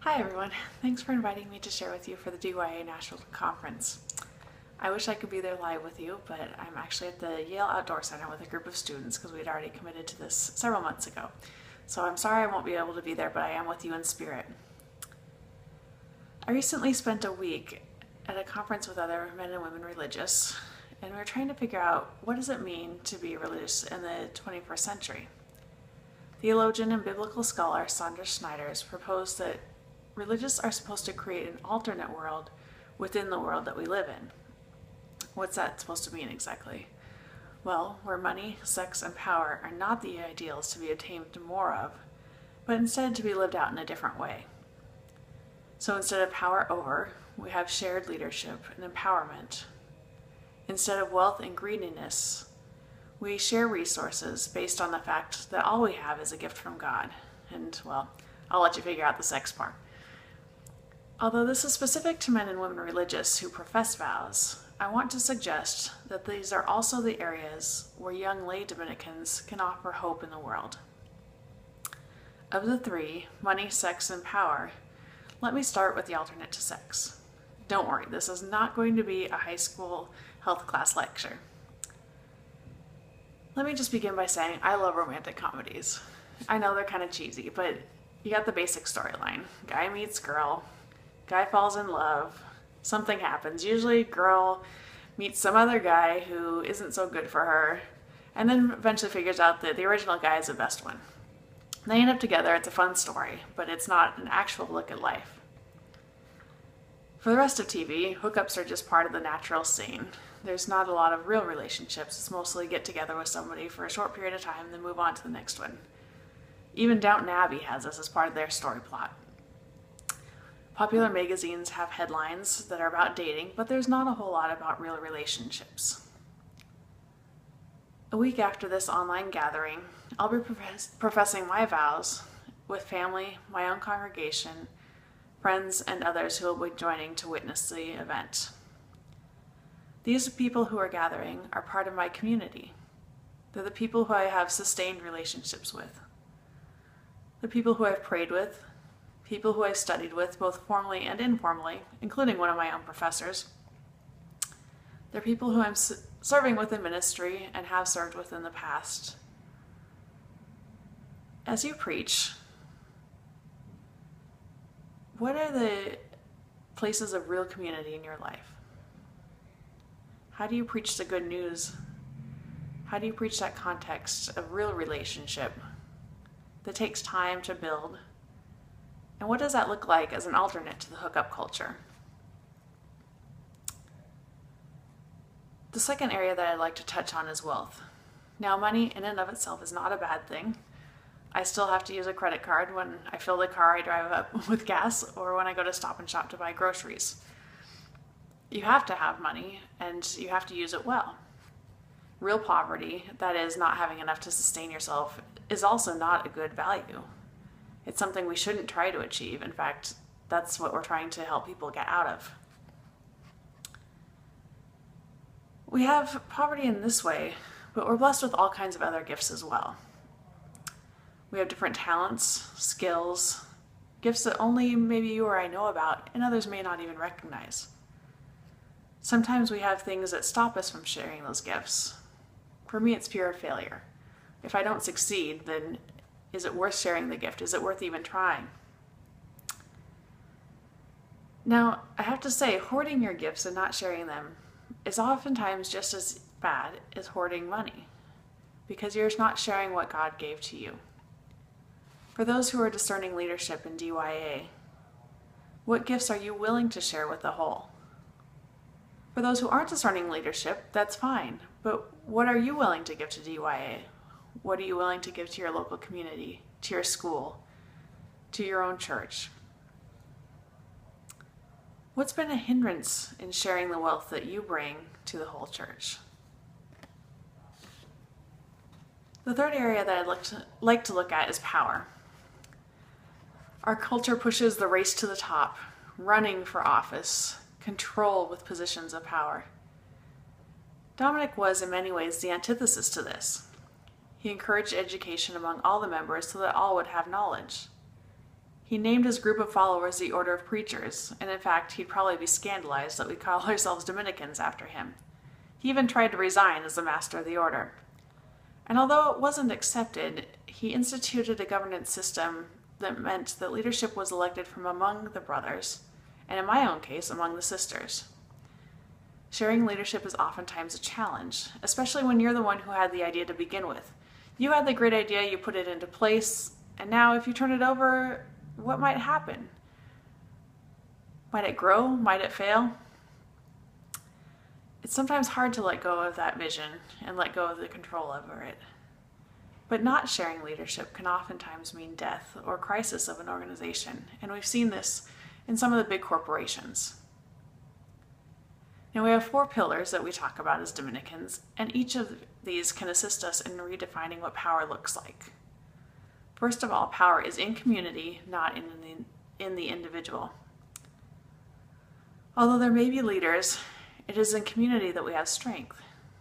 Hi everyone, thanks for inviting me to share with you for the DYA National Conference. I wish I could be there live with you, but I'm actually at the Yale Outdoor Center with a group of students because we'd already committed to this several months ago. So I'm sorry I won't be able to be there, but I am with you in spirit. I recently spent a week at a conference with other men and women religious, and we were trying to figure out what does it mean to be religious in the 21st century. Theologian and biblical scholar Sandra Schneiders proposed that religious are supposed to create an alternate world within the world that we live in. What's that supposed to mean exactly? Well, where money, sex, and power are not the ideals to be attained more of, but instead to be lived out in a different way. So instead of power over, we have shared leadership and empowerment. Instead of wealth and greediness, we share resources based on the fact that all we have is a gift from God. And, well, I'll let you figure out the sex part. Although this is specific to men and women religious who profess vows, I want to suggest that these are also the areas where young lay Dominicans can offer hope in the world. Of the three, money, sex, and power, let me start with the alternate to sex. Don't worry, this is not going to be a high school health class lecture. Let me just begin by saying I love romantic comedies. I know they're kind of cheesy, but you got the basic storyline. Guy meets girl, guy falls in love, something happens. Usually girl meets some other guy who isn't so good for her, and then eventually figures out that the original guy is the best one. They end up together, it's a fun story, but it's not an actual look at life. For the rest of TV, hookups are just part of the natural scene. There's not a lot of real relationships. It's mostly get together with somebody for a short period of time, then move on to the next one. Even Downton Abbey has this as part of their story plot. Popular magazines have headlines that are about dating, but there's not a whole lot about real relationships. A week after this online gathering, I'll be professing my vows with family, my own congregation, friends, and others who will be joining to witness the event. These people who are gathering are part of my community. They're the people who I have sustained relationships with, the people who I've prayed with, people who I've studied with, both formally and informally, including one of my own professors. They're people who I'm serving with in ministry and have served with in the past. As you preach, what are the places of real community in your life? How do you preach the good news? How do you preach that context of real relationship that takes time to build? And what does that look like as an alternate to the hookup culture? The second area that I'd like to touch on is wealth. Now, money in and of itself is not a bad thing. I still have to use a credit card when I fill the car I drive up with gas or when I go to Stop and Shop to buy groceries. You have to have money and you have to use it well. Real poverty, that is not having enough to sustain yourself, is also not a good value. It's something we shouldn't try to achieve. In fact, that's what we're trying to help people get out of. We have poverty in this way, but we're blessed with all kinds of other gifts as well. We have different talents, skills, gifts that only maybe you or I know about, and others may not even recognize. Sometimes we have things that stop us from sharing those gifts. For me, it's fear of failure. If I don't succeed, then is it worth sharing the gift? Is it worth even trying? Now, I have to say, hoarding your gifts and not sharing them is oftentimes just as bad as hoarding money, because you're not sharing what God gave to you. For those who are discerning leadership in DYA, what gifts are you willing to share with the whole? For those who aren't discerning leadership, that's fine, but what are you willing to give to DYA? What are you willing to give to your local community, to your school, to your own church? What's been a hindrance in sharing the wealth that you bring to the whole church? The third area that I'd like to look at is power. Our culture pushes the race to the top, running for office, control with positions of power. Dominic was in many ways the antithesis to this. He encouraged education among all the members so that all would have knowledge. He named his group of followers the Order of Preachers, and in fact, he'd probably be scandalized that we call ourselves Dominicans after him. He even tried to resign as the master of the order. And although it wasn't accepted, he instituted a governance system that meant that leadership was elected from among the brothers, and in my own case, among the sisters. Sharing leadership is oftentimes a challenge, especially when you're the one who had the idea to begin with. You had the great idea, you put it into place, and now if you turn it over, what might happen? Might it grow? Might it fail? It's sometimes hard to let go of that vision and let go of the control over it. But not sharing leadership can oftentimes mean death or crisis of an organization, and we've seen this in some of the big corporations. Now we have 4 pillars that we talk about as Dominicans, and each of these can assist us in redefining what power looks like. First of all, power is in community, not in the individual. Although there may be leaders, it is in community that we have strength.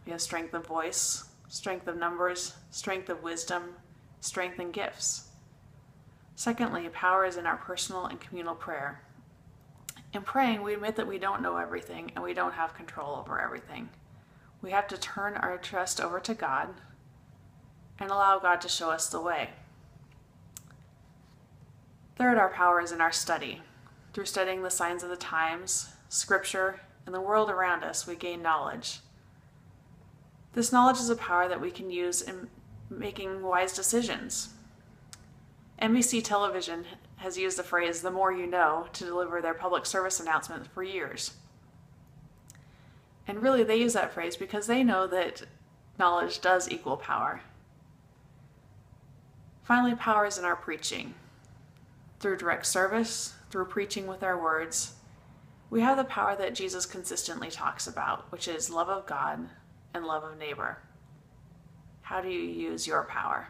We have strength of voice, strength of numbers, strength of wisdom, strength in gifts. Secondly, power is in our personal and communal prayer. In praying, we admit that we don't know everything and we don't have control over everything. We have to turn our trust over to God and allow God to show us the way. Third, our power is in our study. Through studying the signs of the times, Scripture, and the world around us, we gain knowledge. This knowledge is a power that we can use in making wise decisions. NBC television has used the phrase, "the more you know," to deliver their public service announcements for years. And really, they use that phrase because they know that knowledge does equal power. Finally, power is in our preaching. Through direct service, through preaching with our words, we have the power that Jesus consistently talks about, which is love of God and love of neighbor. How do you use your power?